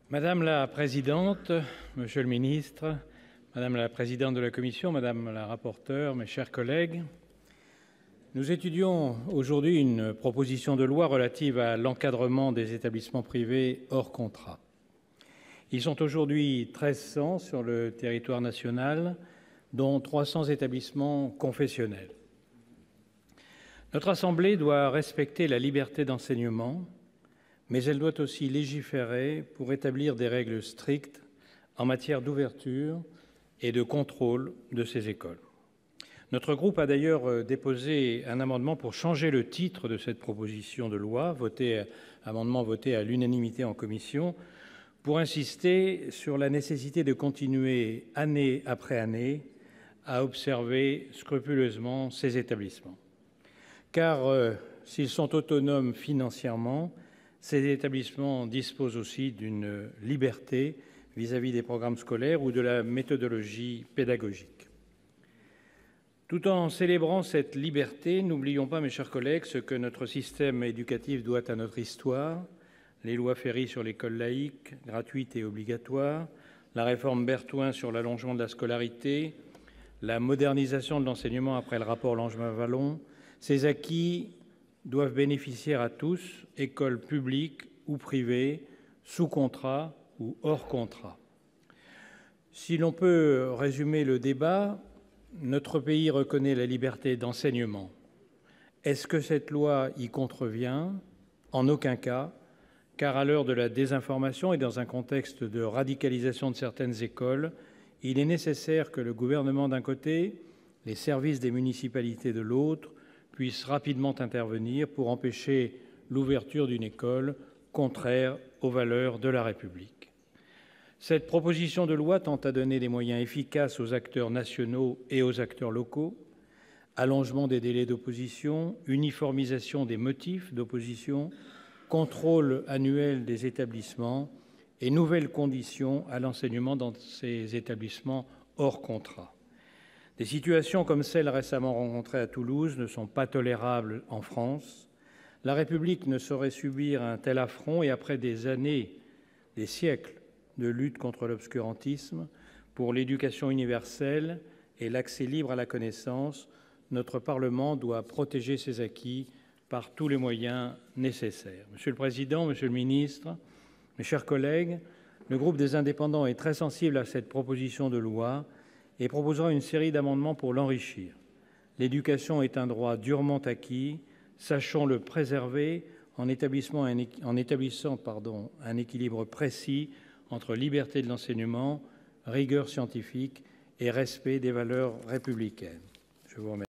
Madame la présidente, monsieur le ministre, madame la présidente de la commission, madame la rapporteure, mes chers collègues, nous étudions aujourd'hui une proposition de loi relative à l'encadrement des établissements privés hors contrat. Ils sont aujourd'hui 1 300 sur le territoire national, dont 300 établissements confessionnels. Notre assemblée doit respecter la liberté d'enseignement, mais elle doit aussi légiférer pour établir des règles strictes en matière d'ouverture et de contrôle de ces écoles. Notre groupe a d'ailleurs déposé un amendement pour changer le titre de cette proposition de loi, amendement voté à l'unanimité en commission, pour insister sur la nécessité de continuer, année après année, à observer scrupuleusement ces établissements. Car s'ils sont autonomes financièrement, ces établissements disposent aussi d'une liberté vis-à-vis des programmes scolaires ou de la méthodologie pédagogique. Tout en célébrant cette liberté, n'oublions pas, mes chers collègues, ce que notre système éducatif doit à notre histoire, les lois Ferry sur l'école laïque, gratuite et obligatoire, la réforme Berthoin sur l'allongement de la scolarité, la modernisation de l'enseignement après le rapport Langevin-Wallon. Ces acquis doivent bénéficier à tous, écoles publiques ou privées, sous contrat ou hors contrat. Si l'on peut résumer le débat, notre pays reconnaît la liberté d'enseignement. Est-ce que cette loi y contrevient? En aucun cas, car à l'heure de la désinformation et dans un contexte de radicalisation de certaines écoles, il est nécessaire que le gouvernement d'un côté, les services des municipalités de l'autre, puissent rapidement intervenir pour empêcher l'ouverture d'une école contraire aux valeurs de la République. Cette proposition de loi tend à donner des moyens efficaces aux acteurs nationaux et aux acteurs locaux, allongement des délais d'opposition, uniformisation des motifs d'opposition, contrôle annuel des établissements et nouvelles conditions à l'enseignement dans ces établissements hors contrat. Des situations comme celle récemment rencontrée à Toulouse ne sont pas tolérables en France. La République ne saurait subir un tel affront et après des années, des siècles de lutte contre l'obscurantisme, pour l'éducation universelle et l'accès libre à la connaissance, notre Parlement doit protéger ses acquis par tous les moyens nécessaires. Monsieur le Président, Monsieur le Ministre, mes chers collègues, le groupe des Indépendants est très sensible à cette proposition de loi et proposera une série d'amendements pour l'enrichir. L'éducation est un droit durement acquis, sachons le préserver en établissant un équilibre précis entre liberté de l'enseignement, rigueur scientifique et respect des valeurs républicaines. Je vous remercie.